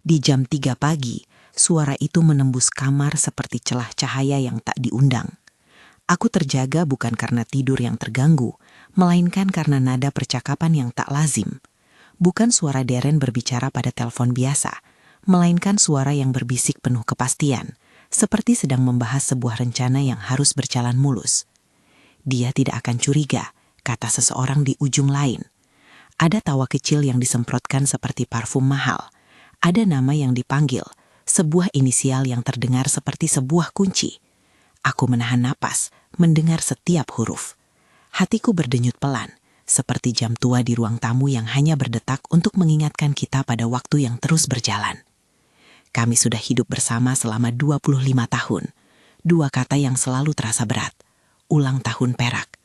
Di jam 3 pagi, suara itu menembus kamar seperti celah cahaya yang tak diundang. Aku terjaga bukan karena tidur yang terganggu, melainkan karena nada percakapan yang tak lazim. Bukan suara Darren berbicara pada telepon biasa, melainkan suara yang berbisik penuh kepastian, seperti sedang membahas sebuah rencana yang harus berjalan mulus. Dia tidak akan curiga, kata seseorang di ujung lain. Ada tawa kecil yang disemprotkan seperti parfum mahal. Ada nama yang dipanggil, sebuah inisial yang terdengar seperti sebuah kunci. Aku menahan napas, mendengar setiap huruf. Hatiku berdenyut pelan, seperti jam tua di ruang tamu yang hanya berdetak untuk mengingatkan kita pada waktu yang terus berjalan. Kami sudah hidup bersama selama 25 tahun. Dua kata yang selalu terasa berat. Ulang tahun perak.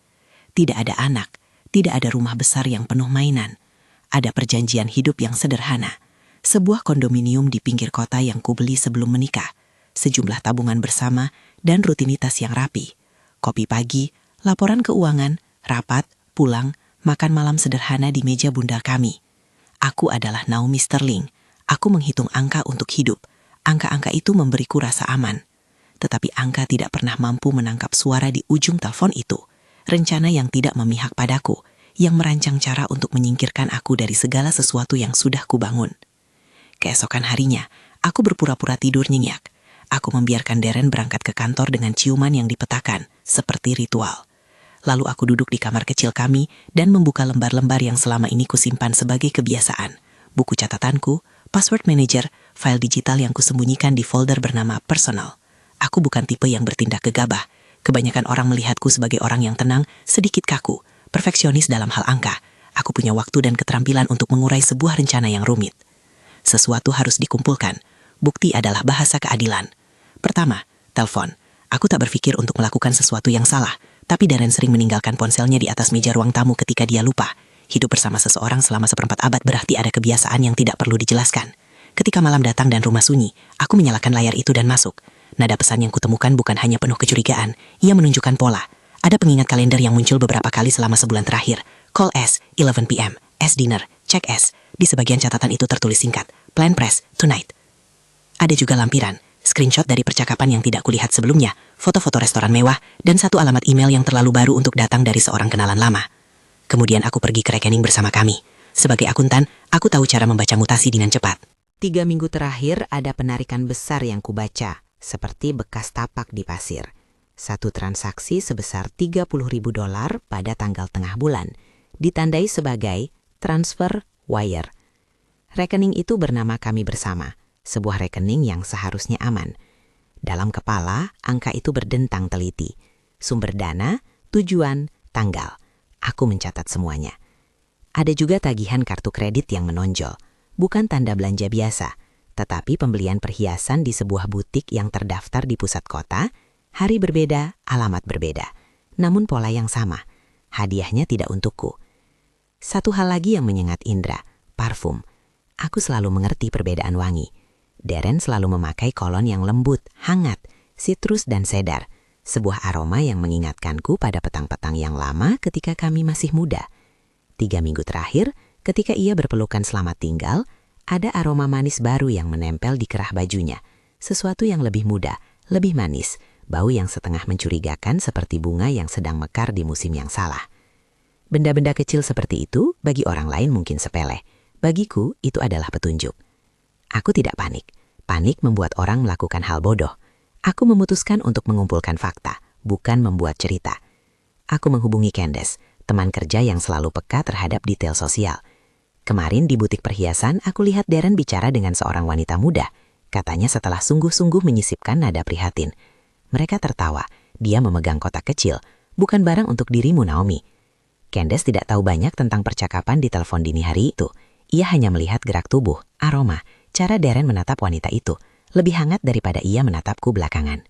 Tidak ada anak, tidak ada rumah besar yang penuh mainan. Ada perjanjian hidup yang sederhana. Sebuah kondominium di pinggir kota yang kubeli sebelum menikah, sejumlah tabungan bersama, dan rutinitas yang rapi. Kopi pagi, laporan keuangan, rapat, pulang, makan malam sederhana di meja bundar kami. Aku adalah Naomi Sterling. Aku menghitung angka untuk hidup. Angka-angka itu memberiku rasa aman. Tetapi angka tidak pernah mampu menangkap suara di ujung telepon itu. Rencana yang tidak memihak padaku, yang merancang cara untuk menyingkirkan aku dari segala sesuatu yang sudah kubangun. Keesokan harinya, aku berpura-pura tidur nyenyak. Aku membiarkan Darren berangkat ke kantor dengan ciuman yang dipetakan, seperti ritual. Lalu aku duduk di kamar kecil kami dan membuka lembar-lembar yang selama ini kusimpan sebagai kebiasaan. Buku catatanku, password manager, file digital yang kusembunyikan di folder bernama personal. Aku bukan tipe yang bertindak gegabah. Kebanyakan orang melihatku sebagai orang yang tenang, sedikit kaku, perfeksionis dalam hal angka. Aku punya waktu dan keterampilan untuk mengurai sebuah rencana yang rumit. Sesuatu harus dikumpulkan. Bukti adalah bahasa keadilan. Pertama, telepon. Aku tak berpikir untuk melakukan sesuatu yang salah, tapi Darren sering meninggalkan ponselnya di atas meja ruang tamu ketika dia lupa. Hidup bersama seseorang selama seperempat abad berarti ada kebiasaan yang tidak perlu dijelaskan. Ketika malam datang dan rumah sunyi, aku menyalakan layar itu dan masuk. Nada pesan yang kutemukan bukan hanya penuh kecurigaan, ia menunjukkan pola. Ada pengingat kalender yang muncul beberapa kali selama sebulan terakhir. Call S, 11 p.m, S dinner, check S. Di sebagian catatan itu tertulis singkat, plan press, tonight. Ada juga lampiran, screenshot dari percakapan yang tidak kulihat sebelumnya, foto-foto restoran mewah, dan satu alamat email yang terlalu baru untuk datang dari seorang kenalan lama. Kemudian aku pergi ke rekening bersama kami. Sebagai akuntan, aku tahu cara membaca mutasi dengan cepat. 3 minggu terakhir ada penarikan besar yang kubaca, seperti bekas tapak di pasir. Satu transaksi sebesar $30.000 pada tanggal tengah bulan, ditandai sebagai transfer wire. Rekening itu bernama Kami Bersama, sebuah rekening yang seharusnya aman. Dalam kepala, angka itu berdentang teliti. Sumber dana, tujuan, tanggal. Aku mencatat semuanya. Ada juga tagihan kartu kredit yang menonjol. Bukan tanda belanja biasa, tetapi pembelian perhiasan di sebuah butik yang terdaftar di pusat kota. Hari berbeda, alamat berbeda. Namun pola yang sama. Hadiahnya tidak untukku. Satu hal lagi yang menyengat indera, parfum. Aku selalu mengerti perbedaan wangi. Darren selalu memakai kolon yang lembut, hangat, sitrus dan sedar. Sebuah aroma yang mengingatkanku pada petang-petang yang lama ketika kami masih muda. 3 minggu terakhir, ketika ia berpelukan selamat tinggal, ada aroma manis baru yang menempel di kerah bajunya. Sesuatu yang lebih muda, lebih manis, bau yang setengah mencurigakan seperti bunga yang sedang mekar di musim yang salah. Benda-benda kecil seperti itu bagi orang lain mungkin sepele. Bagiku itu adalah petunjuk. Aku tidak panik. Panik membuat orang melakukan hal bodoh. Aku memutuskan untuk mengumpulkan fakta, bukan membuat cerita. Aku menghubungi Candace, teman kerja yang selalu peka terhadap detail sosial. Kemarin di butik perhiasan aku lihat Darren bicara dengan seorang wanita muda. Katanya setelah sungguh-sungguh menyisipkan nada prihatin. Mereka tertawa. Dia memegang kotak kecil, bukan barang untuk dirimu, Naomi. Candace tidak tahu banyak tentang percakapan di telepon dini hari itu. Ia hanya melihat gerak tubuh, aroma, cara Darren menatap wanita itu, lebih hangat daripada ia menatapku belakangan.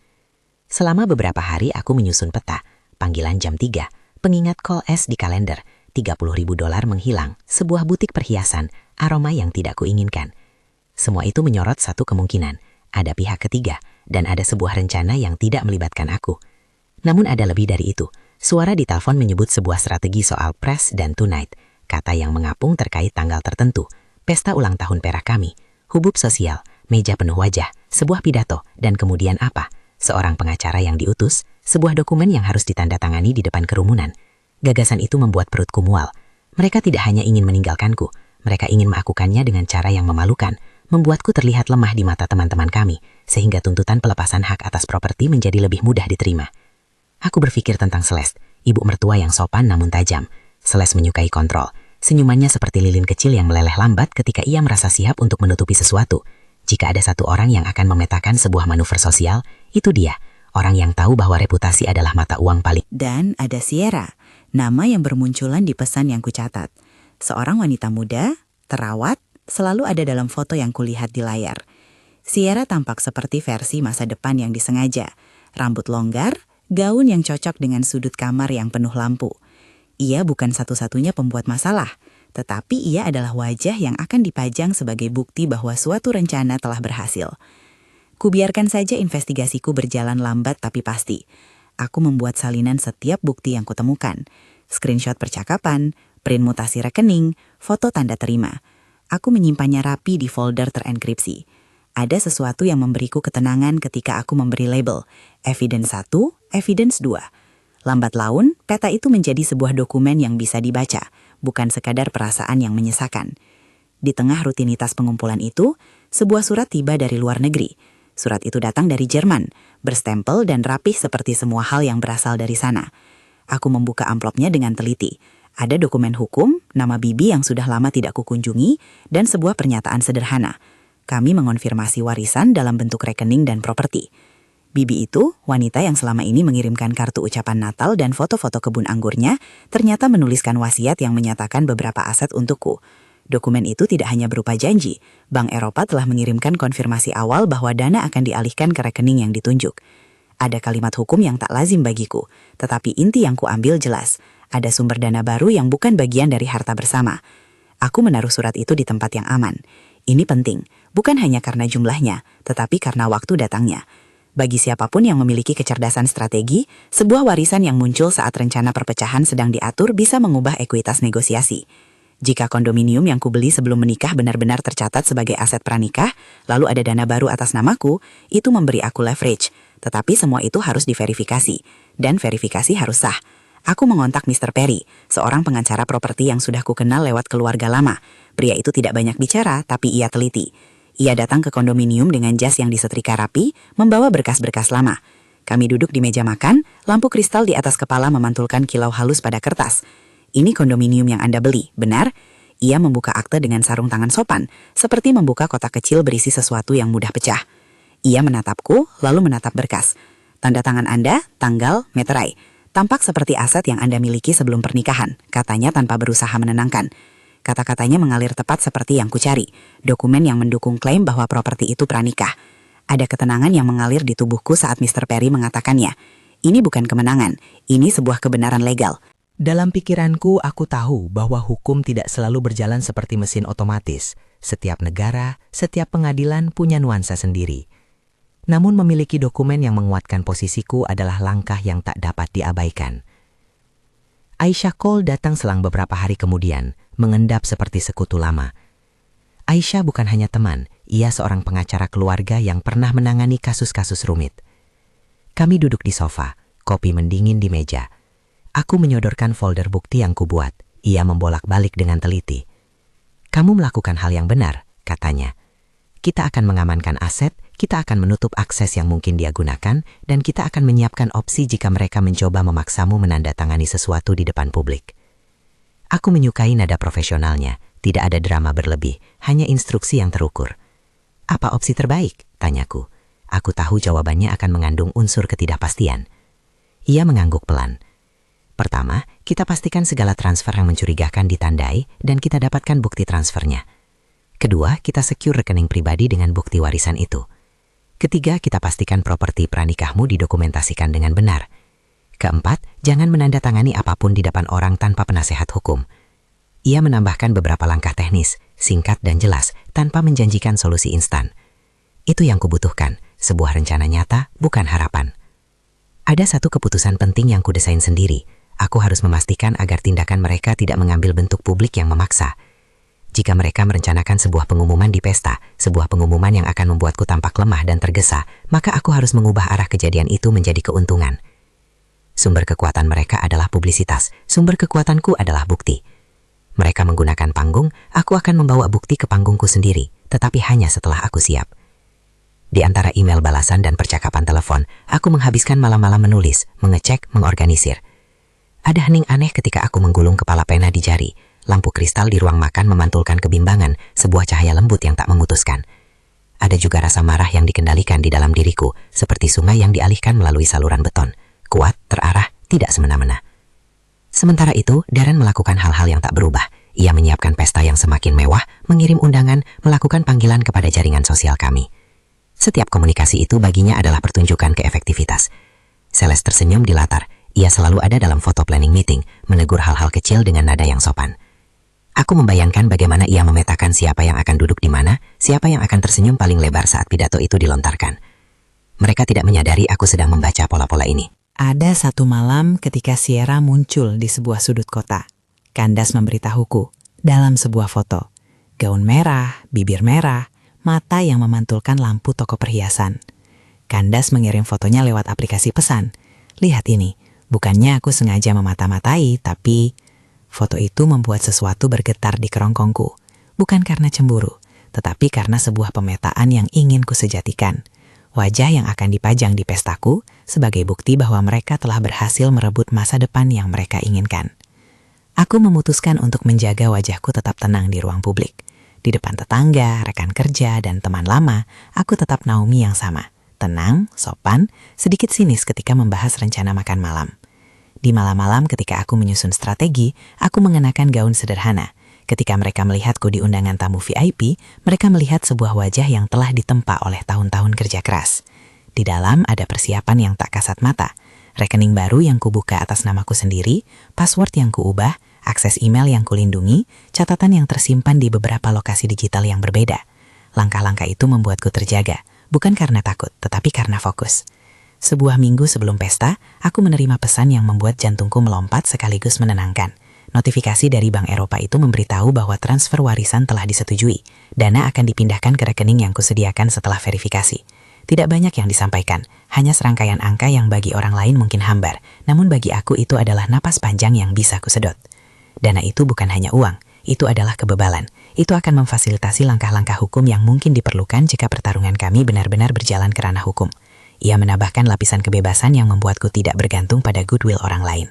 Selama beberapa hari aku menyusun peta, panggilan jam 3, pengingat call S di kalender, $30.000 menghilang, sebuah butik perhiasan, aroma yang tidak kuinginkan. Semua itu menyorot satu kemungkinan, ada pihak ketiga, dan ada sebuah rencana yang tidak melibatkan aku. Namun ada lebih dari itu. Suara di telepon menyebut sebuah strategi soal press dan tonight, kata yang mengapung terkait tanggal tertentu, pesta ulang tahun perak kami. Hubub sosial, meja penuh wajah, sebuah pidato, dan kemudian apa? Seorang pengacara yang diutus, sebuah dokumen yang harus ditandatangani di depan kerumunan. Gagasan itu membuat perutku mual. Mereka tidak hanya ingin meninggalkanku, mereka ingin melakukannya dengan cara yang memalukan, membuatku terlihat lemah di mata teman-teman kami, sehingga tuntutan pelepasan hak atas properti menjadi lebih mudah diterima. Aku berpikir tentang Celeste, ibu mertua yang sopan namun tajam. Celeste menyukai kontrol. Senyumannya seperti lilin kecil yang meleleh lambat ketika ia merasa siap untuk menutupi sesuatu. Jika ada satu orang yang akan memetakan sebuah manuver sosial, itu dia. Orang yang tahu bahwa reputasi adalah mata uang paling. Dan ada Sierra, nama yang bermunculan di pesan yang kucatat. Seorang wanita muda, terawat, selalu ada dalam foto yang kulihat di layar. Sierra tampak seperti versi masa depan yang disengaja. Rambut longgar, gaun yang cocok dengan sudut kamar yang penuh lampu. Ia bukan satu-satunya pembuat masalah, tetapi ia adalah wajah yang akan dipajang sebagai bukti bahwa suatu rencana telah berhasil. Kubiarkan saja investigasiku berjalan lambat tapi pasti. Aku membuat salinan setiap bukti yang kutemukan. Screenshot percakapan, print mutasi rekening, foto tanda terima. Aku menyimpannya rapi di folder terenkripsi. Ada sesuatu yang memberiku ketenangan ketika aku memberi label Evidence 1, Evidence 2. Lambat laun, peta itu menjadi sebuah dokumen yang bisa dibaca, bukan sekadar perasaan yang menyesakan. Di tengah rutinitas pengumpulan itu, sebuah surat tiba dari luar negeri. Surat itu datang dari Jerman, berstempel dan rapih seperti semua hal yang berasal dari sana. Aku membuka amplopnya dengan teliti. Ada dokumen hukum, nama Bibi yang sudah lama tidak kukunjungi, dan sebuah pernyataan sederhana. Kami mengonfirmasi warisan dalam bentuk rekening dan properti. Bibi itu, wanita yang selama ini mengirimkan kartu ucapan Natal dan foto-foto kebun anggurnya, ternyata menuliskan wasiat yang menyatakan beberapa aset untukku. Dokumen itu tidak hanya berupa janji, Bank Eropa telah mengirimkan konfirmasi awal bahwa dana akan dialihkan ke rekening yang ditunjuk. Ada kalimat hukum yang tak lazim bagiku, tetapi inti yang kuambil jelas. Ada sumber dana baru yang bukan bagian dari harta bersama. Aku menaruh surat itu di tempat yang aman. Ini penting, bukan hanya karena jumlahnya, tetapi karena waktu datangnya. Bagi siapapun yang memiliki kecerdasan strategi, sebuah warisan yang muncul saat rencana perpecahan sedang diatur bisa mengubah ekuitas negosiasi. Jika kondominium yang kubeli sebelum menikah benar-benar tercatat sebagai aset pranikah, lalu ada dana baru atas namaku, itu memberi aku leverage. Tetapi semua itu harus diverifikasi, dan verifikasi harus sah. Aku mengontak Mr. Perry, seorang pengacara properti yang sudah kukenal lewat keluarga lama. Pria itu tidak banyak bicara, tapi ia teliti. Ia datang ke kondominium dengan jas yang disetrika rapi, membawa berkas-berkas lama. Kami duduk di meja makan, lampu kristal di atas kepala memantulkan kilau halus pada kertas. Ini kondominium yang Anda beli, benar? Ia membuka akte dengan sarung tangan sopan, seperti membuka kotak kecil berisi sesuatu yang mudah pecah. Ia menatapku, lalu menatap berkas. Tanda tangan Anda, tanggal, meterai. Tampak seperti aset yang Anda miliki sebelum pernikahan, katanya tanpa berusaha menenangkan. Kata-katanya mengalir tepat seperti yang kucari, dokumen yang mendukung klaim bahwa properti itu pranikah. Ada ketenangan yang mengalir di tubuhku saat Mr. Perry mengatakannya. Ini bukan kemenangan, ini sebuah kebenaran legal. Dalam pikiranku, aku tahu bahwa hukum tidak selalu berjalan seperti mesin otomatis. Setiap negara, setiap pengadilan punya nuansa sendiri. Namun memiliki dokumen yang menguatkan posisiku adalah langkah yang tak dapat diabaikan. Aisyah Cole datang selang beberapa hari kemudian, mengendap seperti sekutu lama. Aisyah bukan hanya teman, ia seorang pengacara keluarga yang pernah menangani kasus-kasus rumit. Kami duduk di sofa, kopi mendingin di meja. Aku menyodorkan folder bukti yang kubuat. Ia membolak-balik dengan teliti. Kamu melakukan hal yang benar, katanya. Kita akan mengamankan aset, kita akan menutup akses yang mungkin dia gunakan, dan kita akan menyiapkan opsi jika mereka mencoba memaksamu menandatangani sesuatu di depan publik. Aku menyukai nada profesionalnya, tidak ada drama berlebih, hanya instruksi yang terukur. Apa opsi terbaik? Tanyaku. Aku tahu jawabannya akan mengandung unsur ketidakpastian. Ia mengangguk pelan. Pertama, kita pastikan segala transfer yang mencurigakan ditandai dan kita dapatkan bukti transfernya. Kedua, kita secure rekening pribadi dengan bukti warisan itu. Ketiga, kita pastikan properti pranikahmu didokumentasikan dengan benar. Keempat, jangan menandatangani apapun di depan orang tanpa penasehat hukum. Ia menambahkan beberapa langkah teknis, singkat dan jelas, tanpa menjanjikan solusi instan. Itu yang kubutuhkan, sebuah rencana nyata, bukan harapan. Ada satu keputusan penting yang kudesain sendiri. Aku harus memastikan agar tindakan mereka tidak mengambil bentuk publik yang memaksa. Jika mereka merencanakan sebuah pengumuman di pesta, sebuah pengumuman yang akan membuatku tampak lemah dan tergesa, maka aku harus mengubah arah kejadian itu menjadi keuntungan. Sumber kekuatan mereka adalah publisitas, sumber kekuatanku adalah bukti. Mereka menggunakan panggung, aku akan membawa bukti ke panggungku sendiri, tetapi hanya setelah aku siap. Di antara email balasan dan percakapan telepon, aku menghabiskan malam-malam menulis, mengecek, mengorganisir. Ada hening aneh ketika aku menggulung kepala pena di jari. Lampu kristal di ruang makan memantulkan kebimbangan, sebuah cahaya lembut yang tak memutuskan. Ada juga rasa marah yang dikendalikan di dalam diriku, seperti sungai yang dialihkan melalui saluran beton. Kuat, terarah, tidak semena-mena. Sementara itu, Darren melakukan hal-hal yang tak berubah. Ia menyiapkan pesta yang semakin mewah, mengirim undangan, melakukan panggilan kepada jaringan sosial kami. Setiap komunikasi itu baginya adalah pertunjukan keefektivitas. Celeste tersenyum di latar. Ia selalu ada dalam foto planning meeting, menegur hal-hal kecil dengan nada yang sopan. Aku membayangkan bagaimana ia memetakan siapa yang akan duduk di mana, siapa yang akan tersenyum paling lebar saat pidato itu dilontarkan. Mereka tidak menyadari aku sedang membaca pola-pola ini. Ada satu malam ketika Sierra muncul di sebuah sudut kota. Candace memberitahuku dalam sebuah foto. Gaun merah, bibir merah, mata yang memantulkan lampu toko perhiasan. Candace mengirim fotonya lewat aplikasi pesan. Lihat ini, bukannya aku sengaja memata-matai, tapi foto itu membuat sesuatu bergetar di kerongkongku. Bukan karena cemburu, tetapi karena sebuah pemetaan yang ingin kusejatikan. Wajah yang akan dipajang di pestaku sebagai bukti bahwa mereka telah berhasil merebut masa depan yang mereka inginkan. Aku memutuskan untuk menjaga wajahku tetap tenang di ruang publik. Di depan tetangga, rekan kerja, dan teman lama, aku tetap Naomi yang sama. Tenang, sopan, sedikit sinis ketika membahas rencana makan malam. Di malam-malam ketika aku menyusun strategi, aku mengenakan gaun sederhana. Ketika mereka melihatku di undangan tamu VIP, mereka melihat sebuah wajah yang telah ditempa oleh tahun-tahun kerja keras. Di dalam ada persiapan yang tak kasat mata, rekening baru yang kubuka atas namaku sendiri, password yang kuubah, akses email yang kulindungi, catatan yang tersimpan di beberapa lokasi digital yang berbeda. Langkah-langkah itu membuatku terjaga, bukan karena takut, tetapi karena fokus. Sebuah minggu sebelum pesta, aku menerima pesan yang membuat jantungku melompat sekaligus menenangkan. Notifikasi dari Bank Eropa itu memberitahu bahwa transfer warisan telah disetujui. Dana akan dipindahkan ke rekening yang kusediakan setelah verifikasi. Tidak banyak yang disampaikan, hanya serangkaian angka yang bagi orang lain mungkin hambar. Namun bagi aku itu adalah napas panjang yang bisa kusedot. Dana itu bukan hanya uang, itu adalah kebebalan. Itu akan memfasilitasi langkah-langkah hukum yang mungkin diperlukan jika pertarungan kami benar-benar berjalan ke ranah hukum. Ia menambahkan lapisan kebebasan yang membuatku tidak bergantung pada goodwill orang lain.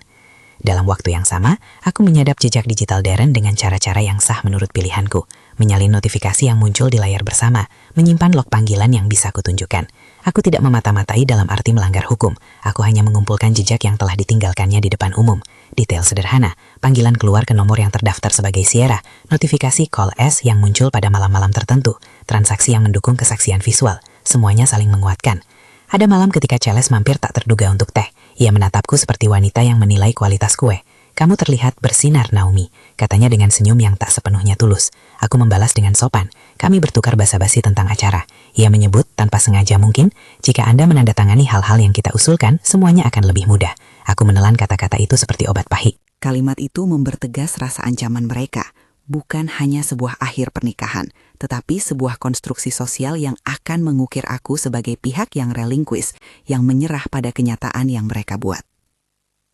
Dalam waktu yang sama, aku menyadap jejak digital Darren dengan cara-cara yang sah menurut pilihanku. Menyalin notifikasi yang muncul di layar bersama, menyimpan log panggilan yang bisa kutunjukkan. Aku tidak memata-matai dalam arti melanggar hukum. Aku hanya mengumpulkan jejak yang telah ditinggalkannya di depan umum. Detail sederhana, panggilan keluar ke nomor yang terdaftar sebagai Sierra, notifikasi call S yang muncul pada malam-malam tertentu, transaksi yang mendukung kesaksian visual, semuanya saling menguatkan. Ada malam ketika Celeste mampir tak terduga untuk teh. Ia menatapku seperti wanita yang menilai kualitas kue. Kamu terlihat bersinar, Naomi, katanya dengan senyum yang tak sepenuhnya tulus. Aku membalas dengan sopan. Kami bertukar basa-basi tentang acara. Ia menyebut, tanpa sengaja mungkin, jika Anda menandatangani hal-hal yang kita usulkan, semuanya akan lebih mudah. Aku menelan kata-kata itu seperti obat pahit. Kalimat itu mempertegas rasa ancaman mereka. Bukan hanya sebuah akhir pernikahan, tetapi sebuah konstruksi sosial yang akan mengukir aku sebagai pihak yang relinquish, yang menyerah pada kenyataan yang mereka buat.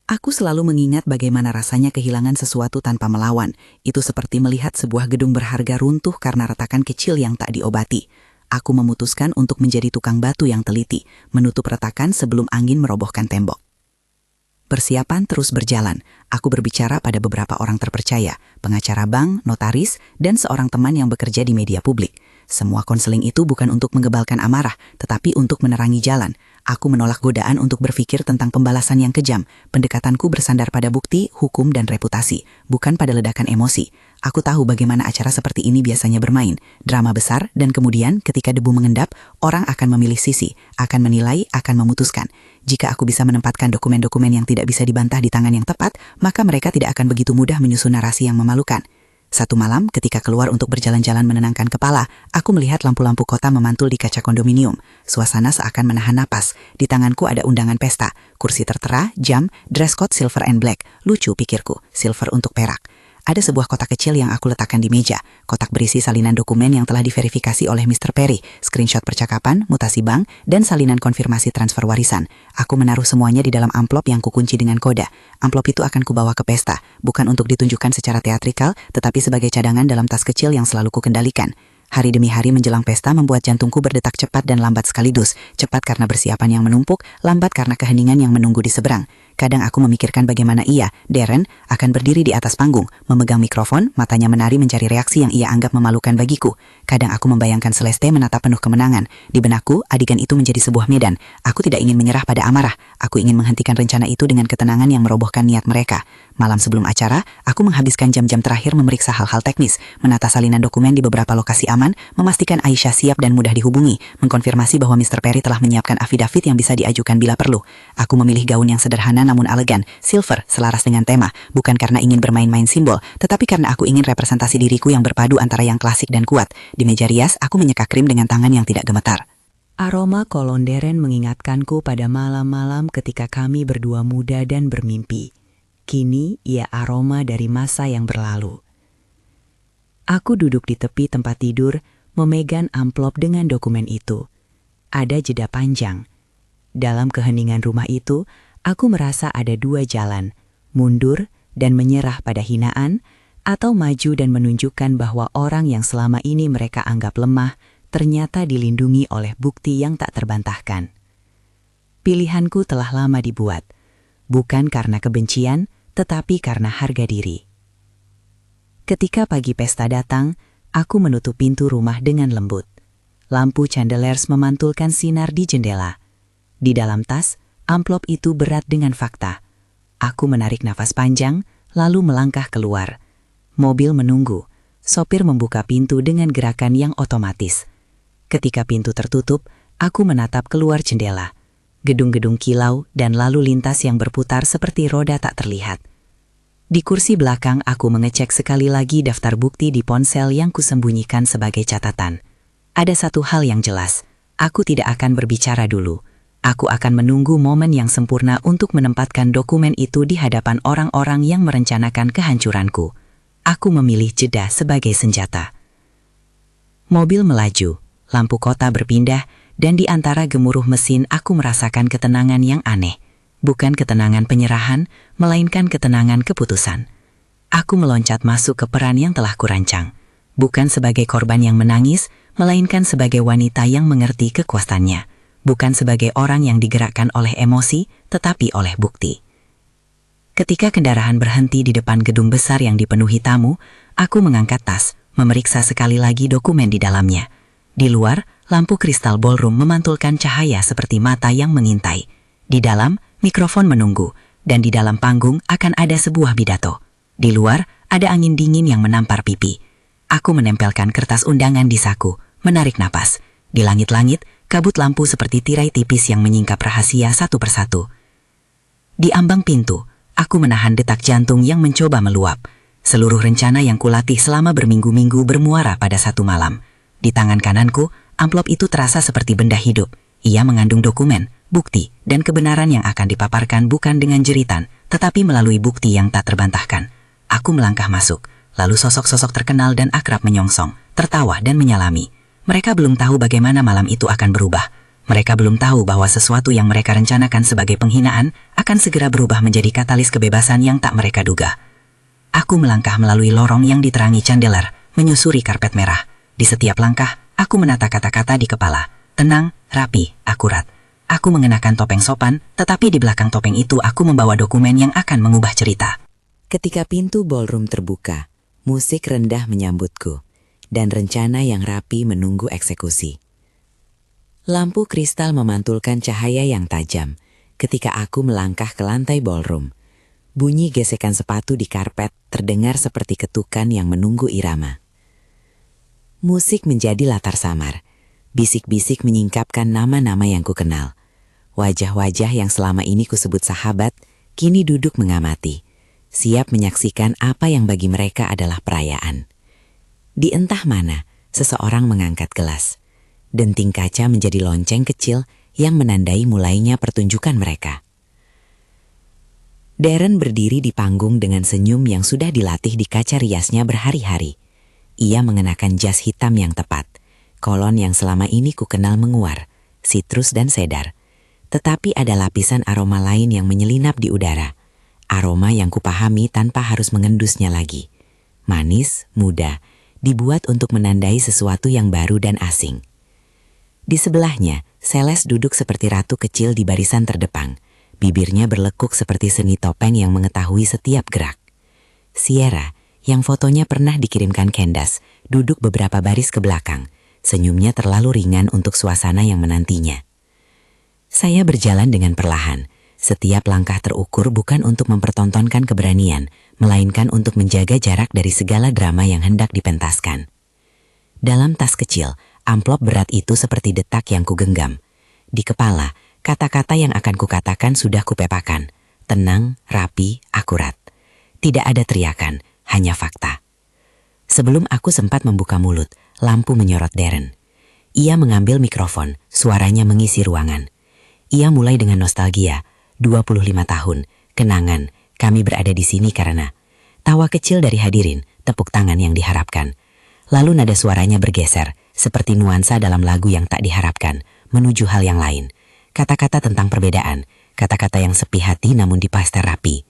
Aku selalu mengingat bagaimana rasanya kehilangan sesuatu tanpa melawan. Itu seperti melihat sebuah gedung berharga runtuh karena retakan kecil yang tak diobati. Aku memutuskan untuk menjadi tukang batu yang teliti, menutup retakan sebelum angin merobohkan tembok. Persiapan terus berjalan. Aku berbicara pada beberapa orang terpercaya, pengacara bank, notaris, dan seorang teman yang bekerja di media publik. Semua konseling itu bukan untuk menggebalkan amarah, tetapi untuk menerangi jalan. Aku menolak godaan untuk berpikir tentang pembalasan yang kejam. Pendekatanku bersandar pada bukti, hukum, dan reputasi, bukan pada ledakan emosi. Aku tahu bagaimana acara seperti ini biasanya bermain. Drama besar, dan kemudian ketika debu mengendap, orang akan memilih sisi, akan menilai, akan memutuskan. Jika aku bisa menempatkan dokumen-dokumen yang tidak bisa dibantah di tangan yang tepat, maka mereka tidak akan begitu mudah menyusun narasi yang memalukan. Satu malam, ketika keluar untuk berjalan-jalan menenangkan kepala, aku melihat lampu-lampu kota memantul di kaca kondominium. Suasana seakan menahan napas. Di tanganku ada undangan pesta, kursi tertera, jam, dress code silver and black. Lucu pikirku, silver untuk perak. ada sebuah kotak kecil yang aku letakkan di meja. Kotak berisi salinan dokumen yang telah diverifikasi oleh Mr. Perry, screenshot percakapan, mutasi bank, dan salinan konfirmasi transfer warisan. Aku menaruh semuanya di dalam amplop yang kukunci dengan koda. Amplop itu akan kubawa ke pesta, bukan untuk ditunjukkan secara teatrikal, tetapi sebagai cadangan dalam tas kecil yang selalu kukendalikan. Hari demi hari menjelang pesta membuat jantungku berdetak cepat dan lambat sekaligus. Cepat karena persiapan yang menumpuk, lambat karena keheningan yang menunggu di seberang. Kadang aku memikirkan bagaimana ia, Darren, akan berdiri di atas panggung, memegang mikrofon, matanya menari mencari reaksi yang ia anggap memalukan bagiku. Kadang aku membayangkan Celeste menatap penuh kemenangan. Di benakku, adegan itu menjadi sebuah medan. Aku tidak ingin menyerah pada amarah. Aku ingin menghentikan rencana itu dengan ketenangan yang merobohkan niat mereka. Malam sebelum acara, aku menghabiskan jam-jam terakhir memeriksa hal-hal teknis, menata salinan dokumen di beberapa lokasi aman, memastikan Aisyah siap dan mudah dihubungi, mengkonfirmasi bahwa Mr. Perry telah menyiapkan afidavit yang bisa diajukan bila perlu. Aku memilih gaun yang sederhana namun elegan, silver, selaras dengan tema, bukan karena ingin bermain-main simbol, tetapi karena aku ingin representasi diriku yang berpadu antara yang klasik dan kuat. Di meja rias, aku menyeka krim dengan tangan yang tidak gemetar. Aroma kolon Darren mengingatkanku pada malam-malam ketika kami berdua muda dan bermimpi. Kini ia aroma dari masa yang berlalu. Aku duduk di tepi tempat tidur, memegang amplop dengan dokumen itu. Ada jeda panjang. Dalam keheningan rumah itu, aku merasa ada dua jalan, mundur dan menyerah pada hinaan, atau maju dan menunjukkan bahwa orang yang selama ini mereka anggap lemah, ternyata dilindungi oleh bukti yang tak terbantahkan. Pilihanku telah lama dibuat, bukan karena kebencian, tetapi karena harga diri. Ketika pagi pesta datang, aku menutup pintu rumah dengan lembut. Lampu chandeliers memantulkan sinar di jendela. Di dalam tas, amplop itu berat dengan fakta. Aku menarik nafas panjang, lalu melangkah keluar. Mobil menunggu. Sopir membuka pintu dengan gerakan yang otomatis. Ketika pintu tertutup, aku menatap keluar jendela. Gedung-gedung kilau dan lalu lintas yang berputar seperti roda tak terlihat. Di kursi belakang aku mengecek sekali lagi daftar bukti di ponsel yang kusembunyikan sebagai catatan. Ada satu hal yang jelas, aku tidak akan berbicara dulu. Aku akan menunggu momen yang sempurna untuk menempatkan dokumen itu di hadapan orang-orang yang merencanakan kehancuranku. Aku memilih jeda sebagai senjata. Mobil melaju, lampu kota berpindah, dan di antara gemuruh mesin aku merasakan ketenangan yang aneh. Bukan ketenangan penyerahan, melainkan ketenangan keputusan. Aku meloncat masuk ke peran yang telah kurancang. Bukan sebagai korban yang menangis, melainkan sebagai wanita yang mengerti kekuatannya. Bukan sebagai orang yang digerakkan oleh emosi, tetapi oleh bukti. Ketika kendaraan berhenti di depan gedung besar yang dipenuhi tamu, aku mengangkat tas, memeriksa sekali lagi dokumen di dalamnya. Di luar, lampu kristal ballroom memantulkan cahaya seperti mata yang mengintai. Di dalam, mikrofon menunggu, dan di dalam panggung akan ada sebuah pidato. Di luar, ada angin dingin yang menampar pipi. Aku menempelkan kertas undangan di saku, menarik napas. Di langit-langit, kabut lampu seperti tirai tipis yang menyingkap rahasia satu persatu. Di ambang pintu, aku menahan detak jantung yang mencoba meluap. Seluruh rencana yang kulatih selama berminggu-minggu bermuara pada satu malam. Di tangan kananku, amplop itu terasa seperti benda hidup. Ia mengandung dokumen, bukti, dan kebenaran yang akan dipaparkan bukan dengan jeritan, tetapi melalui bukti yang tak terbantahkan. Aku melangkah masuk, lalu sosok-sosok terkenal dan akrab menyongsong, tertawa dan menyalami. Mereka belum tahu bagaimana malam itu akan berubah. Mereka belum tahu bahwa sesuatu yang mereka rencanakan sebagai penghinaan akan segera berubah menjadi katalis kebebasan yang tak mereka duga. Aku melangkah melalui lorong yang diterangi chandelier, menyusuri karpet merah. Di setiap langkah, aku menata kata-kata di kepala. Tenang, rapi, akurat. Aku mengenakan topeng sopan, tetapi di belakang topeng itu aku membawa dokumen yang akan mengubah cerita. Ketika pintu ballroom terbuka, musik rendah menyambutku, dan rencana yang rapi menunggu eksekusi. Lampu kristal memantulkan cahaya yang tajam ketika aku melangkah ke lantai ballroom. Bunyi gesekan sepatu di karpet terdengar seperti ketukan yang menunggu irama. Musik menjadi latar samar. Bisik-bisik menyingkapkan nama-nama yang kukenal. Wajah-wajah yang selama ini kusebut sahabat, kini duduk mengamati, siap menyaksikan apa yang bagi mereka adalah perayaan. Di entah mana, seseorang mengangkat gelas. Denting kaca menjadi lonceng kecil yang menandai mulainya pertunjukan mereka. Darren berdiri di panggung dengan senyum yang sudah dilatih di kaca riasnya berhari-hari. Ia mengenakan jas hitam yang tepat, kolon yang selama ini ku kenal menguar, sitrus dan sedar. Tetapi ada lapisan aroma lain yang menyelinap di udara. Aroma yang kupahami tanpa harus mengendusnya lagi. Manis, muda, dibuat untuk menandai sesuatu yang baru dan asing. Di sebelahnya, Celeste duduk seperti ratu kecil di barisan terdepan. Bibirnya berlekuk seperti seni topeng yang mengetahui setiap gerak. Sierra, yang fotonya pernah dikirimkan Candace, duduk beberapa baris ke belakang. Senyumnya terlalu ringan untuk suasana yang menantinya. Saya berjalan dengan perlahan. Setiap langkah terukur bukan untuk mempertontonkan keberanian, melainkan untuk menjaga jarak dari segala drama yang hendak dipentaskan. Dalam tas kecil, amplop berat itu seperti detak yang kugenggam. Di kepala, kata-kata yang akan kukatakan sudah kupepakan. Tenang, rapi, akurat. Tidak ada teriakan, hanya fakta. Sebelum aku sempat membuka mulut, lampu menyorot Darren. Ia mengambil mikrofon, suaranya mengisi ruangan. Ia mulai dengan nostalgia, 25 tahun, kenangan, kami berada di sini karena tawa kecil dari hadirin, tepuk tangan yang diharapkan. Lalu nada suaranya bergeser, seperti nuansa dalam lagu yang tak diharapkan, menuju hal yang lain. Kata-kata tentang perbedaan, kata-kata yang sepi hati namun dipaster rapi.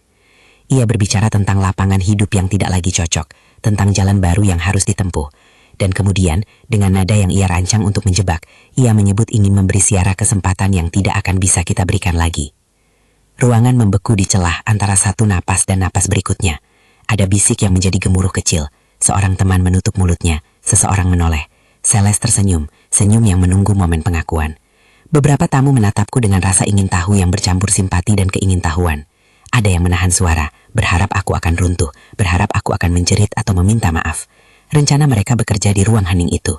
Ia berbicara tentang lapangan hidup yang tidak lagi cocok, tentang jalan baru yang harus ditempuh. Dan kemudian, dengan nada yang ia rancang untuk menjebak, ia menyebut ingin memberi Sierra kesempatan yang tidak akan bisa kita berikan lagi. Ruangan membeku di celah antara satu napas dan napas berikutnya. Ada bisik yang menjadi gemuruh kecil. Seorang teman menutup mulutnya, seseorang menoleh. Celeste tersenyum, senyum yang menunggu momen pengakuan. Beberapa tamu menatapku dengan rasa ingin tahu yang bercampur simpati dan keingintahuan. Ada yang menahan suara, berharap aku akan runtuh, berharap aku akan menjerit atau meminta maaf. Rencana mereka bekerja di ruang hening itu.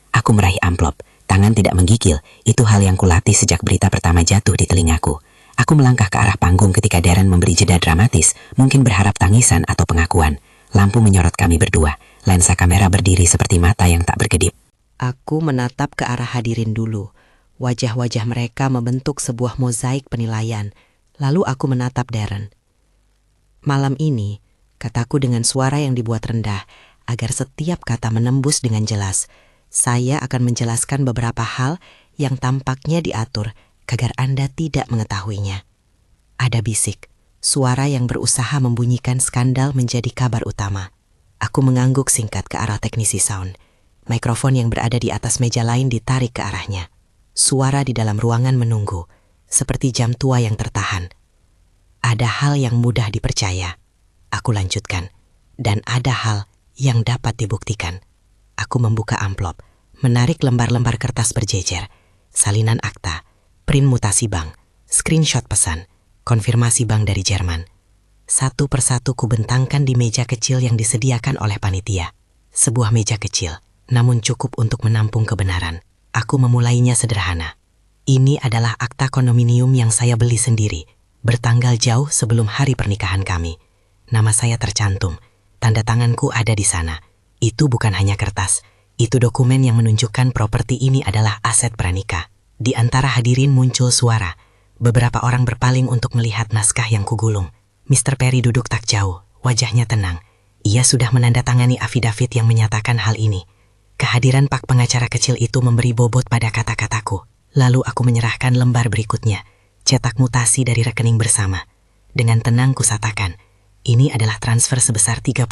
Aku meraih amplop, tangan tidak menggigil, itu hal yang kulatih sejak berita pertama jatuh di telingaku. Aku melangkah ke arah panggung ketika Darren memberi jeda dramatis, mungkin berharap tangisan atau pengakuan. Lampu menyorot kami berdua, lensa kamera berdiri seperti mata yang tak berkedip. Aku menatap ke arah hadirin dulu. Wajah-wajah mereka membentuk sebuah mozaik penilaian. Lalu aku menatap Darren. Malam ini, kataku dengan suara yang dibuat rendah, agar setiap kata menembus dengan jelas. Saya akan menjelaskan beberapa hal yang tampaknya diatur, agar Anda tidak mengetahuinya. Ada bisik, suara yang berusaha membunyikan skandal menjadi kabar utama. Aku mengangguk singkat ke arah teknisi sound. Mikrofon yang berada di atas meja lain ditarik ke arahnya. Suara di dalam ruangan menunggu, seperti jam tua yang tertahan. Ada hal yang mudah dipercaya, aku lanjutkan, dan ada hal yang dapat dibuktikan. Aku membuka amplop, menarik lembar-lembar kertas berjejer, salinan akta, print mutasi bank, screenshot pesan, konfirmasi bank dari Jerman. Satu persatu kubentangkan di meja kecil yang disediakan oleh panitia. Sebuah meja kecil, namun cukup untuk menampung kebenaran. Aku memulainya sederhana. Ini adalah akta kondominium yang saya beli sendiri, bertanggal jauh sebelum hari pernikahan kami. Nama saya tercantum, tanda tanganku ada di sana. Itu bukan hanya kertas, itu dokumen yang menunjukkan properti ini adalah aset pranikah. Di antara hadirin muncul suara. Beberapa orang berpaling untuk melihat naskah yang kugulung. Mr. Perry duduk tak jauh, wajahnya tenang. Ia sudah menandatangani afidavit yang menyatakan hal ini. Kehadiran pak pengacara kecil itu memberi bobot pada kata-kataku. Lalu aku menyerahkan lembar berikutnya, cetak mutasi dari rekening bersama. Dengan tenang kusatakan, ini adalah transfer sebesar $30.000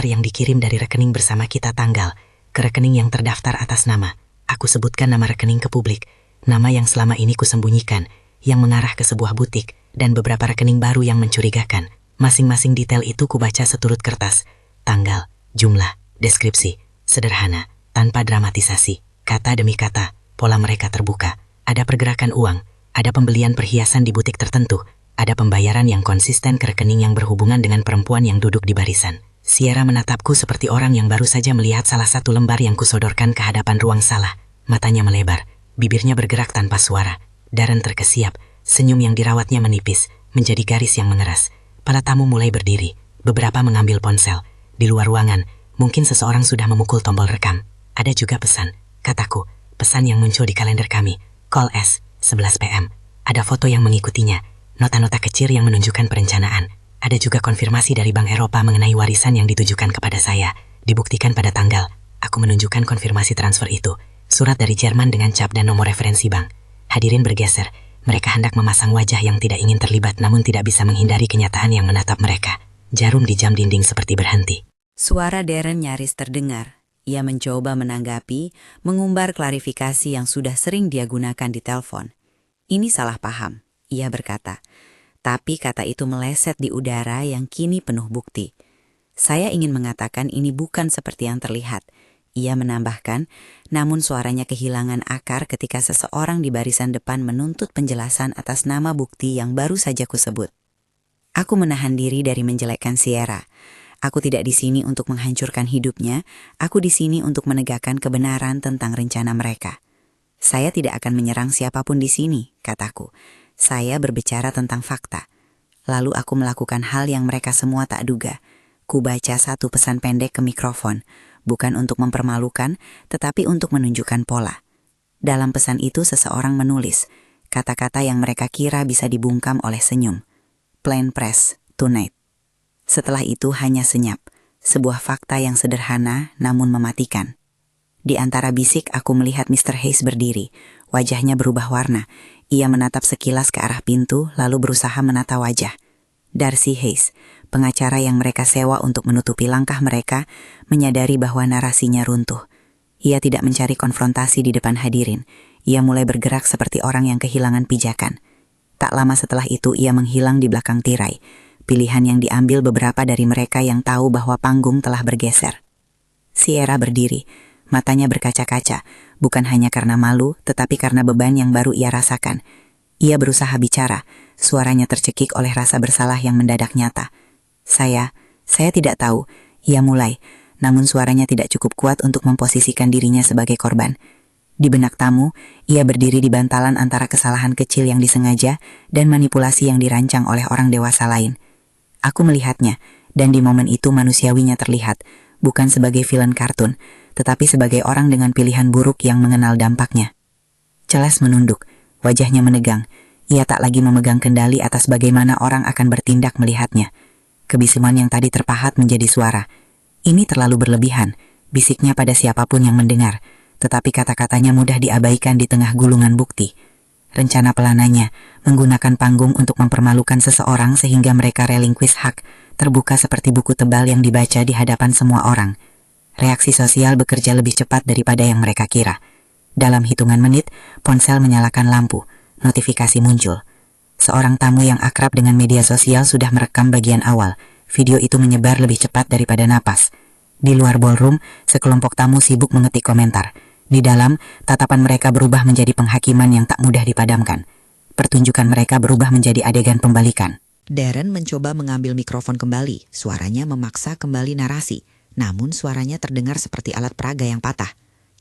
yang dikirim dari rekening bersama kita tanggal ke rekening yang terdaftar atas nama. Aku sebutkan nama rekening ke publik, nama yang selama ini kusembunyikan, yang mengarah ke sebuah butik, dan beberapa rekening baru yang mencurigakan. Masing-masing detail itu kubaca seturut kertas, tanggal, jumlah, deskripsi, sederhana, tanpa dramatisasi, kata demi kata, pola mereka terbuka. Ada pergerakan uang, ada pembelian perhiasan di butik tertentu, ada pembayaran yang konsisten ke rekening yang berhubungan dengan perempuan yang duduk di barisan. Sierra menatapku seperti orang yang baru saja melihat salah satu lembar yang kusodorkan ke hadapan ruang salah. Matanya melebar, bibirnya bergerak tanpa suara. Darren terkesiap, senyum yang dirawatnya menipis, menjadi garis yang mengeras. Para tamu mulai berdiri, beberapa mengambil ponsel. Di luar ruangan, mungkin seseorang sudah memukul tombol rekam. Ada juga pesan, kataku, pesan yang muncul di kalender kami. Call S, 11 PM. Ada foto yang mengikutinya. Nota-nota kecil yang menunjukkan perencanaan. Ada juga konfirmasi dari Bank Eropa mengenai warisan yang ditujukan kepada saya. Dibuktikan pada tanggal. Aku menunjukkan konfirmasi transfer itu. Surat dari Jerman dengan cap dan nomor referensi bank. Hadirin bergeser. Mereka hendak memasang wajah yang tidak ingin terlibat namun tidak bisa menghindari kenyataan yang menatap mereka. Jarum di jam dinding seperti berhenti. Suara Darren nyaris terdengar. Ia mencoba menanggapi, mengumbar klarifikasi yang sudah sering dia gunakan di telepon. Ini salah paham, ia berkata. Tapi kata itu meleset di udara yang kini penuh bukti. Saya ingin mengatakan ini bukan seperti yang terlihat. Ia menambahkan, namun suaranya kehilangan akar ketika seseorang di barisan depan menuntut penjelasan atas nama bukti yang baru saja kusebut. Aku menahan diri dari menjelekkan Sierra. Aku tidak di sini untuk menghancurkan hidupnya, aku di sini untuk menegakkan kebenaran tentang rencana mereka. Saya tidak akan menyerang siapapun di sini, kataku. Saya berbicara tentang fakta. Lalu aku melakukan hal yang mereka semua tak duga. Ku baca satu pesan pendek ke mikrofon, bukan untuk mempermalukan, tetapi untuk menunjukkan pola. Dalam pesan itu seseorang menulis, kata-kata yang mereka kira bisa dibungkam oleh senyum. Plan press, tonight. Setelah itu hanya senyap, sebuah fakta yang sederhana namun mematikan. Di antara bisik aku melihat Mr. Hayes berdiri, wajahnya berubah warna. Ia menatap sekilas ke arah pintu lalu berusaha menata wajah. Darcy Hayes, pengacara yang mereka sewa untuk menutupi langkah mereka, menyadari bahwa narasinya runtuh. Ia tidak mencari konfrontasi di depan hadirin. Ia mulai bergerak seperti orang yang kehilangan pijakan. Tak lama setelah itu ia menghilang di belakang tirai. Pilihan yang diambil beberapa dari mereka yang tahu bahwa panggung telah bergeser. Sierra berdiri, matanya berkaca-kaca, bukan hanya karena malu, tetapi karena beban yang baru ia rasakan. Ia berusaha bicara, suaranya tercekik oleh rasa bersalah yang mendadak nyata. Saya tidak tahu, ia mulai, namun suaranya tidak cukup kuat untuk memposisikan dirinya sebagai korban. Di benak tamu, ia berdiri di bantalan antara kesalahan kecil yang disengaja dan manipulasi yang dirancang oleh orang dewasa lain. Aku melihatnya, dan di momen itu manusiawinya terlihat, bukan sebagai villain kartun, tetapi sebagai orang dengan pilihan buruk yang mengenal dampaknya. Celeste menunduk, wajahnya menegang. Ia tak lagi memegang kendali atas bagaimana orang akan bertindak melihatnya. Kebisuan yang tadi terpahat menjadi suara. Ini terlalu berlebihan, bisiknya pada siapapun yang mendengar, tetapi kata-katanya mudah diabaikan di tengah gulungan bukti. Rencana pelananya, menggunakan panggung untuk mempermalukan seseorang sehingga mereka relinquish hak, terbuka seperti buku tebal yang dibaca di hadapan semua orang. Reaksi sosial bekerja lebih cepat daripada yang mereka kira. Dalam hitungan menit, ponsel menyalakan lampu, notifikasi muncul. Seorang tamu yang akrab dengan media sosial sudah merekam bagian awal. Video itu menyebar lebih cepat daripada napas. Di luar ballroom, sekelompok tamu sibuk mengetik komentar. Di dalam, tatapan mereka berubah menjadi penghakiman yang tak mudah dipadamkan. Pertunjukan mereka berubah menjadi adegan pembalikan. Darren mencoba mengambil mikrofon kembali. Suaranya memaksa kembali narasi. Namun suaranya terdengar seperti alat peraga yang patah.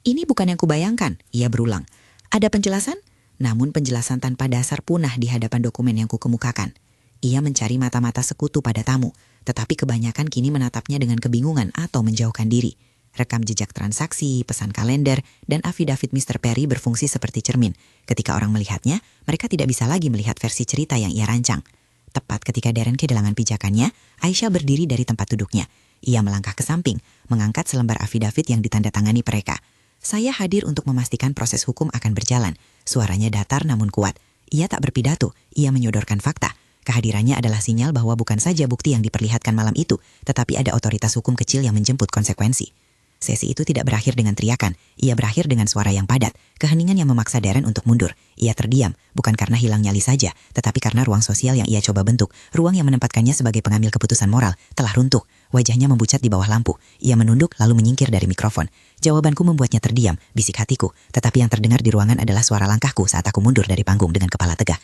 Ini bukan yang kubayangkan, ia berulang. Ada penjelasan? Namun penjelasan tanpa dasar punah di hadapan dokumen yang kukemukakan. Ia mencari mata-mata sekutu pada tamu, tetapi kebanyakan kini menatapnya dengan kebingungan atau menjauhkan diri. Rekam jejak transaksi, pesan kalender, dan afidavit Mr. Perry berfungsi seperti cermin. Ketika orang melihatnya, mereka tidak bisa lagi melihat versi cerita yang ia rancang. Tepat ketika Darren kehilangan pijakannya, Aisyah berdiri dari tempat duduknya. Ia melangkah ke samping, mengangkat selembar afidavit yang ditandatangani mereka. Saya hadir untuk memastikan proses hukum akan berjalan. Suaranya datar namun kuat. Ia tak berpidato, ia menyodorkan fakta. Kehadirannya adalah sinyal bahwa bukan saja bukti yang diperlihatkan malam itu, tetapi ada otoritas hukum kecil yang menjemput konsekuensi. Sesi itu tidak berakhir dengan teriakan, ia berakhir dengan suara yang padat, keheningan yang memaksa Darren untuk mundur. Ia terdiam, bukan karena hilang nyali saja, tetapi karena ruang sosial yang ia coba bentuk, ruang yang menempatkannya sebagai pengambil keputusan moral, telah runtuh. Wajahnya membucat di bawah lampu. Ia menunduk lalu menyingkir dari mikrofon. Jawabanku membuatnya terdiam, bisik hatiku, tetapi yang terdengar di ruangan adalah suara langkahku saat aku mundur dari panggung dengan kepala tegak.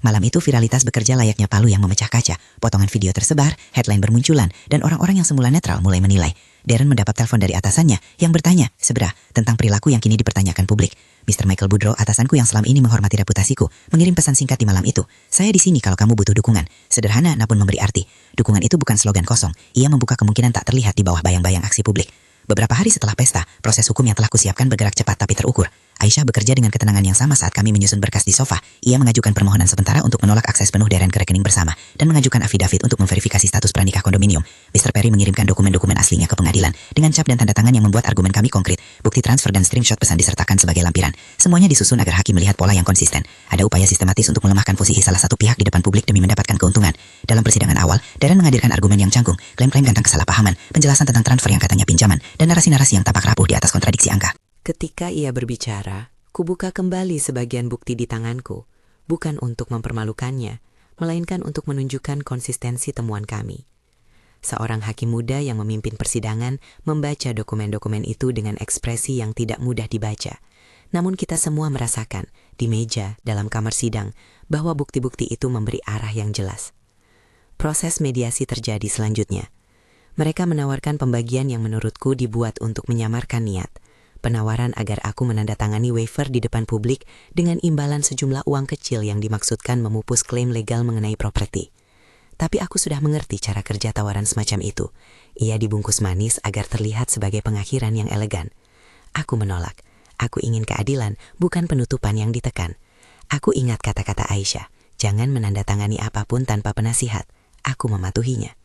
Malam itu viralitas bekerja layaknya palu yang memecah kaca. Potongan video tersebar, headline bermunculan, dan orang-orang yang semula netral mulai menilai. Darren mendapat telepon dari atasannya yang bertanya, Sebra, tentang perilaku yang kini dipertanyakan publik. Mr. Michael Boudreau, atasanku yang selama ini menghormati reputasiku, mengirim pesan singkat di malam itu. Saya di sini kalau kamu butuh dukungan. Sederhana namun memberi arti. Dukungan itu bukan slogan kosong. Ia membuka kemungkinan tak terlihat di bawah bayang-bayang aksi publik. Beberapa hari setelah pesta, proses hukum yang telah kusiapkan bergerak cepat tapi terukur. Aisyah bekerja dengan ketenangan yang sama saat kami menyusun berkas di sofa. Ia mengajukan permohonan sementara untuk menolak akses penuh Darren ke rekening bersama dan mengajukan afidavit untuk memverifikasi status pranikah kondominium. Mr. Perry mengirimkan dokumen-dokumen aslinya ke pengadilan dengan cap dan tanda tangan yang membuat argumen kami konkret. Bukti transfer dan screenshot pesan disertakan sebagai lampiran. Semuanya disusun agar hakim melihat pola yang konsisten. Ada upaya sistematis untuk melemahkan posisi salah satu pihak di depan publik demi mendapatkan keuntungan. Dalam persidangan awal, Darren menghadirkan argumen yang canggung, klaim-klaim tentang kesalahpahaman, penjelasan tentang transfer yang katanya pinjaman, dan narasi-narasi yang tampak rapuh di atas kontradiksi angka. Ketika ia berbicara, kubuka kembali sebagian bukti di tanganku, bukan untuk mempermalukannya, melainkan untuk menunjukkan konsistensi temuan kami. Seorang hakim muda yang memimpin persidangan membaca dokumen-dokumen itu dengan ekspresi yang tidak mudah dibaca. Namun kita semua merasakan, di meja, dalam kamar sidang, bahwa bukti-bukti itu memberi arah yang jelas. Proses mediasi terjadi selanjutnya. Mereka menawarkan pembagian yang menurutku dibuat untuk menyamarkan niat. Penawaran agar aku menandatangani waiver di depan publik dengan imbalan sejumlah uang kecil yang dimaksudkan memupus klaim legal mengenai properti. Tapi aku sudah mengerti cara kerja tawaran semacam itu. Ia dibungkus manis agar terlihat sebagai pengakhiran yang elegan. Aku menolak. Aku ingin keadilan, bukan penutupan yang ditekan. Aku ingat kata-kata Aisyah, jangan menandatangani apapun tanpa penasihat. Aku mematuhinya.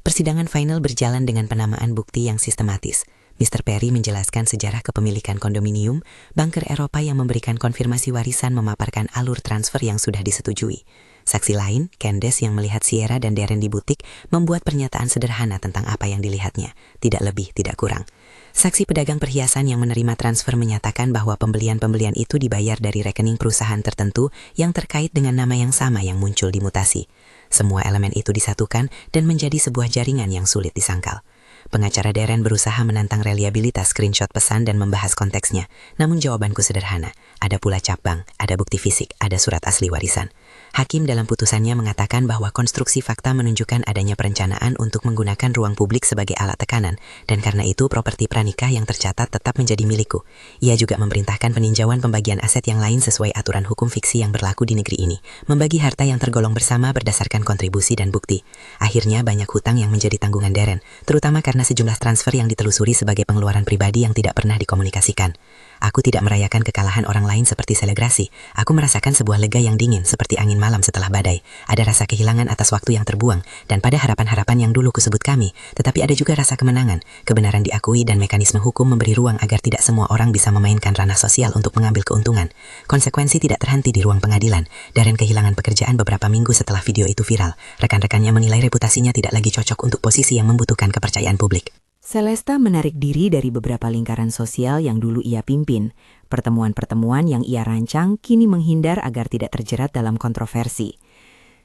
Persidangan final berjalan dengan penamaan bukti yang sistematis. Mr. Perry menjelaskan sejarah kepemilikan kondominium, banker Eropa yang memberikan konfirmasi warisan memaparkan alur transfer yang sudah disetujui. Saksi lain, Candace yang melihat Sierra dan Darren di butik, membuat pernyataan sederhana tentang apa yang dilihatnya, tidak lebih, tidak kurang. Saksi pedagang perhiasan yang menerima transfer menyatakan bahwa pembelian-pembelian itu dibayar dari rekening perusahaan tertentu yang terkait dengan nama yang sama yang muncul di mutasi. Semua elemen itu disatukan dan menjadi sebuah jaringan yang sulit disangkal. Pengacara Darren berusaha menantang reliabilitas screenshot pesan dan membahas konteksnya. Namun jawabanku sederhana. Ada pula cap bank, ada bukti fisik, ada surat asli warisan. Hakim dalam putusannya mengatakan bahwa konstruksi fakta menunjukkan adanya perencanaan untuk menggunakan ruang publik sebagai alat tekanan, dan karena itu properti pranikah yang tercatat tetap menjadi milikku. Ia juga memerintahkan peninjauan pembagian aset yang lain sesuai aturan hukum fiksi yang berlaku di negeri ini, membagi harta yang tergolong bersama berdasarkan kontribusi dan bukti. Akhirnya banyak hutang yang menjadi tanggungan Darren, terutama karena sejumlah transfer yang ditelusuri sebagai pengeluaran pribadi yang tidak pernah dikomunikasikan. Aku tidak merayakan kekalahan orang lain seperti selebrasi. Aku merasakan sebuah lega yang dingin seperti angin malam setelah badai. Ada rasa kehilangan atas waktu yang terbuang dan pada harapan-harapan yang dulu kusebut kami. Tetapi ada juga rasa kemenangan, kebenaran diakui dan mekanisme hukum memberi ruang agar tidak semua orang bisa memainkan ranah sosial untuk mengambil keuntungan. Konsekuensi tidak terhenti di ruang pengadilan. Darren kehilangan pekerjaan beberapa minggu setelah video itu viral. Rekan-rekannya menilai reputasinya tidak lagi cocok untuk posisi yang membutuhkan kepercayaan publik. Celesta menarik diri dari beberapa lingkaran sosial yang dulu ia pimpin. Pertemuan-pertemuan yang ia rancang kini menghindar agar tidak terjerat dalam kontroversi.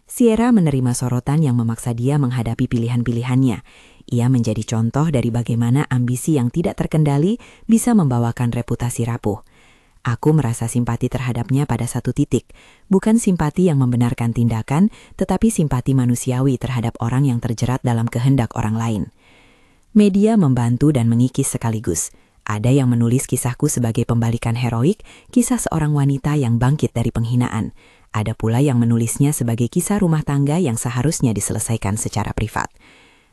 Sierra menerima sorotan yang memaksa dia menghadapi pilihan-pilihannya. Ia menjadi contoh dari bagaimana ambisi yang tidak terkendali bisa membawakan reputasi rapuh. Aku merasa simpati terhadapnya pada satu titik. Bukan simpati yang membenarkan tindakan, tetapi simpati manusiawi terhadap orang yang terjerat dalam kehendak orang lain. Media membantu dan mengikis sekaligus. Ada yang menulis kisahku sebagai pembalikan heroik, kisah seorang wanita yang bangkit dari penghinaan. Ada pula yang menulisnya sebagai kisah rumah tangga yang seharusnya diselesaikan secara privat.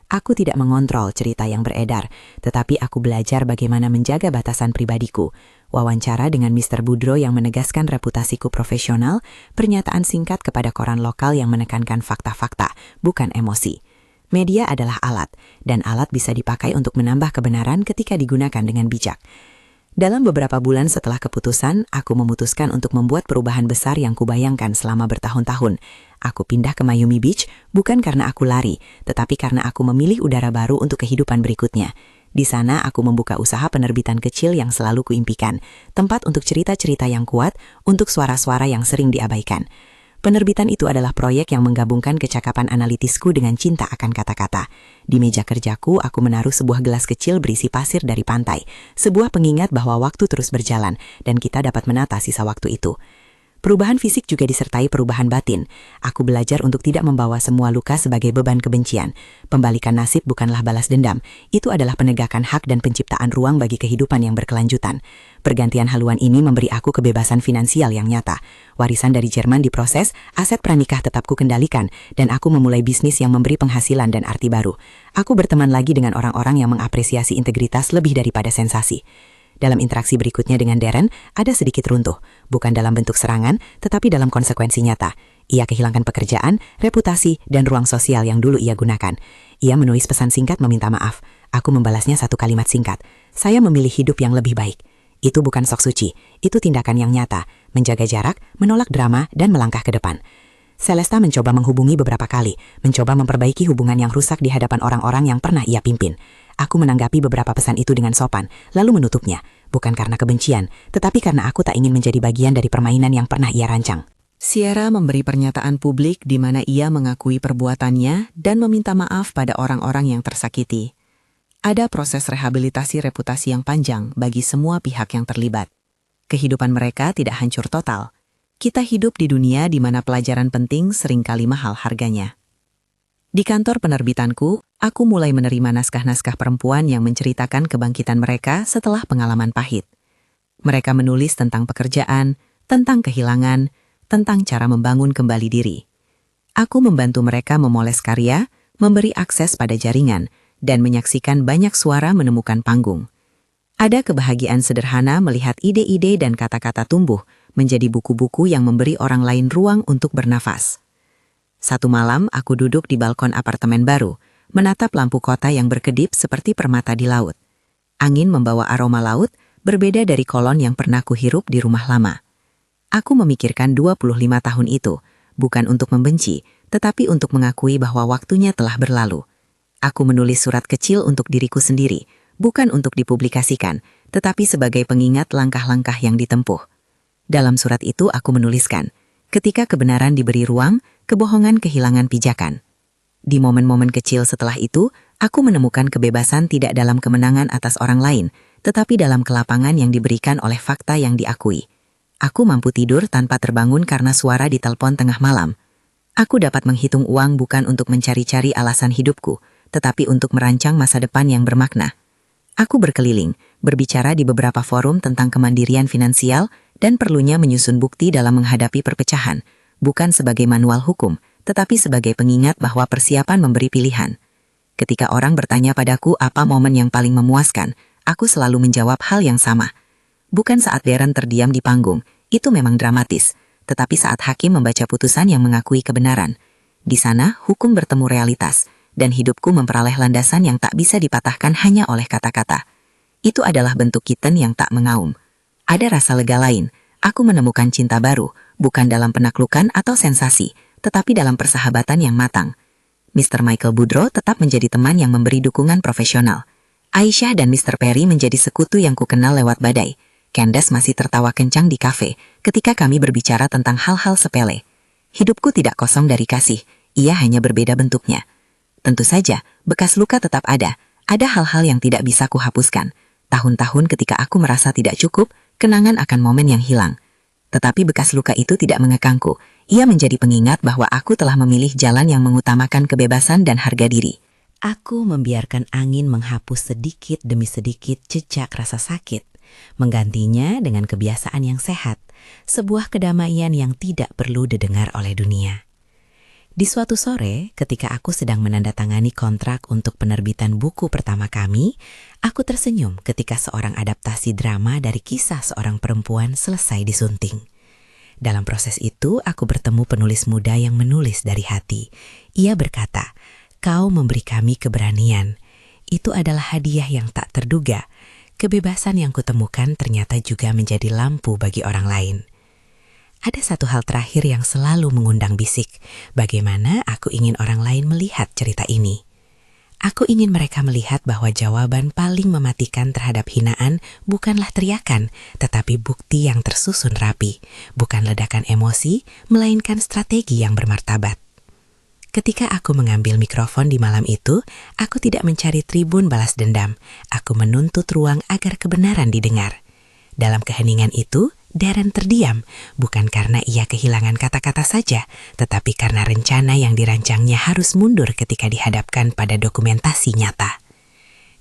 Aku tidak mengontrol cerita yang beredar, tetapi aku belajar bagaimana menjaga batasan pribadiku. Wawancara dengan Mr. Budro yang menegaskan reputasiku profesional, pernyataan singkat kepada koran lokal yang menekankan fakta-fakta, bukan emosi. Media adalah alat, dan alat bisa dipakai untuk menambah kebenaran ketika digunakan dengan bijak. Dalam beberapa bulan setelah keputusan, aku memutuskan untuk membuat perubahan besar yang kubayangkan selama bertahun-tahun. Aku pindah ke Miami Beach bukan karena aku lari, tetapi karena aku memilih udara baru untuk kehidupan berikutnya. Di sana aku membuka usaha penerbitan kecil yang selalu kuimpikan, tempat untuk cerita-cerita yang kuat, untuk suara-suara yang sering diabaikan. Penerbitan itu adalah proyek yang menggabungkan kecakapan analitisku dengan cinta akan kata-kata. Di meja kerjaku, aku menaruh sebuah gelas kecil berisi pasir dari pantai, sebuah pengingat bahwa waktu terus berjalan dan kita dapat menata sisa waktu itu. Perubahan fisik juga disertai perubahan batin. Aku belajar untuk tidak membawa semua luka sebagai beban kebencian. Pembalikan nasib bukanlah balas dendam. Itu adalah penegakan hak dan penciptaan ruang bagi kehidupan yang berkelanjutan. Pergantian haluan ini memberi aku kebebasan finansial yang nyata. Warisan dari Jerman diproses, aset pranikah tetap kukendalikan, dan aku memulai bisnis yang memberi penghasilan dan arti baru. Aku berteman lagi dengan orang-orang yang mengapresiasi integritas lebih daripada sensasi. Dalam interaksi berikutnya dengan Darren, ada sedikit runtuh, bukan dalam bentuk serangan, tetapi dalam konsekuensi nyata. Ia kehilangan pekerjaan, reputasi, dan ruang sosial yang dulu ia gunakan. Ia menulis pesan singkat meminta maaf. Aku membalasnya satu kalimat singkat. Saya memilih hidup yang lebih baik. Itu bukan sok suci, itu tindakan yang nyata, menjaga jarak, menolak drama, dan melangkah ke depan. Celesta mencoba menghubungi beberapa kali, mencoba memperbaiki hubungan yang rusak di hadapan orang-orang yang pernah ia pimpin. Aku menanggapi beberapa pesan itu dengan sopan, lalu menutupnya, bukan karena kebencian, tetapi karena aku tak ingin menjadi bagian dari permainan yang pernah ia rancang. Sierra memberi pernyataan publik di mana ia mengakui perbuatannya dan meminta maaf pada orang-orang yang tersakiti. Ada proses rehabilitasi reputasi yang panjang bagi semua pihak yang terlibat. Kehidupan mereka tidak hancur total. Kita hidup di dunia di mana pelajaran penting seringkali mahal harganya. Di kantor penerbitanku, aku mulai menerima naskah-naskah perempuan yang menceritakan kebangkitan mereka setelah pengalaman pahit. Mereka menulis tentang pekerjaan, tentang kehilangan, tentang cara membangun kembali diri. Aku membantu mereka memoles karya, memberi akses pada jaringan, dan menyaksikan banyak suara menemukan panggung. Ada kebahagiaan sederhana melihat ide-ide dan kata-kata tumbuh menjadi buku-buku yang memberi orang lain ruang untuk bernafas. Satu malam, aku duduk di balkon apartemen baru, menatap lampu kota yang berkedip seperti permata di laut. Angin membawa aroma laut, berbeda dari kolon yang pernah kuhirup di rumah lama. Aku memikirkan 25 tahun itu, bukan untuk membenci, tetapi untuk mengakui bahwa waktunya telah berlalu. Aku menulis surat kecil untuk diriku sendiri, bukan untuk dipublikasikan, tetapi sebagai pengingat langkah-langkah yang ditempuh. Dalam surat itu aku menuliskan, ketika kebenaran diberi ruang, kebohongan kehilangan pijakan. Di momen-momen kecil setelah itu, aku menemukan kebebasan tidak dalam kemenangan atas orang lain, tetapi dalam kelapangan yang diberikan oleh fakta yang diakui. Aku mampu tidur tanpa terbangun karena suara di telepon tengah malam. Aku dapat menghitung uang bukan untuk mencari-cari alasan hidupku, tetapi untuk merancang masa depan yang bermakna. Aku berkeliling, berbicara di beberapa forum tentang kemandirian finansial dan perlunya menyusun bukti dalam menghadapi perpecahan, bukan sebagai manual hukum, tetapi sebagai pengingat bahwa persiapan memberi pilihan. Ketika orang bertanya padaku apa momen yang paling memuaskan, aku selalu menjawab hal yang sama. Bukan saat Darren terdiam di panggung, itu memang dramatis, tetapi saat hakim membaca putusan yang mengakui kebenaran. Di sana, hukum bertemu realitas, dan hidupku memperoleh landasan yang tak bisa dipatahkan hanya oleh kata-kata. Itu adalah bentuk kitten yang tak mengaum. Ada rasa lega lain, aku menemukan cinta baru, bukan dalam penaklukan atau sensasi, tetapi dalam persahabatan yang matang. Mr. Michael Boudreau tetap menjadi teman yang memberi dukungan profesional. Aisyah dan Mr. Perry menjadi sekutu yang kukenal lewat badai. Candace masih tertawa kencang di kafe ketika kami berbicara tentang hal-hal sepele. Hidupku tidak kosong dari kasih, ia hanya berbeda bentuknya. Tentu saja, bekas luka tetap ada hal-hal yang tidak bisa kuhapuskan. Tahun-tahun ketika aku merasa tidak cukup, kenangan akan momen yang hilang. Tetapi bekas luka itu tidak mengekangku. Ia menjadi pengingat bahwa aku telah memilih jalan yang mengutamakan kebebasan dan harga diri. Aku membiarkan angin menghapus sedikit demi sedikit jejak rasa sakit, menggantinya dengan kebiasaan yang sehat, sebuah kedamaian yang tidak perlu didengar oleh dunia. Di suatu sore, ketika aku sedang menandatangani kontrak untuk penerbitan buku pertama kami, aku tersenyum ketika seorang adaptasi drama dari kisah seorang perempuan selesai disunting. Dalam proses itu, aku bertemu penulis muda yang menulis dari hati. Ia berkata, "Kau memberi kami keberanian. Itu adalah hadiah yang tak terduga. Kebebasan yang kutemukan ternyata juga menjadi lampu bagi orang lain." Ada satu hal terakhir yang selalu mengundang bisik, bagaimana aku ingin orang lain melihat cerita ini. Aku ingin mereka melihat bahwa jawaban paling mematikan terhadap hinaan bukanlah teriakan, tetapi bukti yang tersusun rapi, bukan ledakan emosi, melainkan strategi yang bermartabat. Ketika aku mengambil mikrofon di malam itu, aku tidak mencari tribun balas dendam, aku menuntut ruang agar kebenaran didengar. Dalam keheningan itu, Darren terdiam, bukan karena ia kehilangan kata-kata saja, tetapi karena rencana yang dirancangnya harus mundur ketika dihadapkan pada dokumentasi nyata.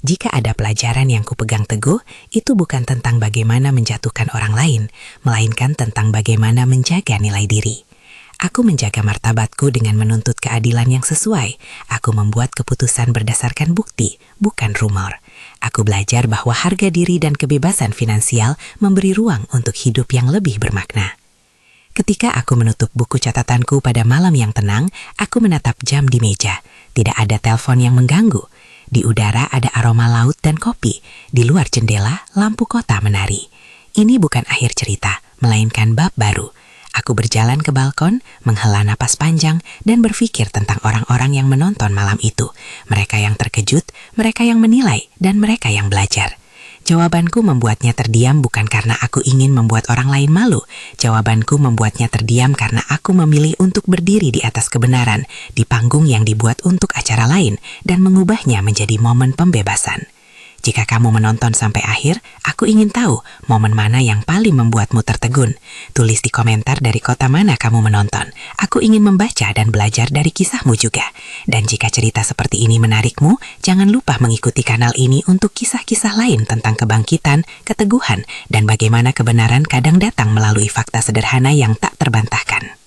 Jika ada pelajaran yang kupegang teguh, itu bukan tentang bagaimana menjatuhkan orang lain, melainkan tentang bagaimana menjaga nilai diri. Aku menjaga martabatku dengan menuntut keadilan yang sesuai. Aku membuat keputusan berdasarkan bukti, bukan rumor. aku belajar bahwa harga diri dan kebebasan finansial memberi ruang untuk hidup yang lebih bermakna. Ketika aku menutup buku catatanku pada malam yang tenang, aku menatap jam di meja. Tidak ada telepon yang mengganggu. Di udara ada aroma laut dan kopi. Di luar jendela, lampu kota menari. Ini bukan akhir cerita, melainkan bab baru. Aku berjalan ke balkon, menghela napas panjang, dan berpikir tentang orang-orang yang menonton malam itu. Mereka yang terkejut, mereka yang menilai, dan mereka yang belajar. Jawabanku membuatnya terdiam bukan karena aku ingin membuat orang lain malu. Jawabanku membuatnya terdiam karena aku memilih untuk berdiri di atas kebenaran, di panggung yang dibuat untuk acara lain, dan mengubahnya menjadi momen pembebasan. Jika kamu menonton sampai akhir, aku ingin tahu momen mana yang paling membuatmu tertegun. Tulis di komentar dari kota mana kamu menonton. Aku ingin membaca dan belajar dari kisahmu juga. Dan jika cerita seperti ini menarikmu, jangan lupa mengikuti kanal ini untuk kisah-kisah lain tentang kebangkitan, keteguhan, dan bagaimana kebenaran kadang datang melalui fakta sederhana yang tak terbantahkan.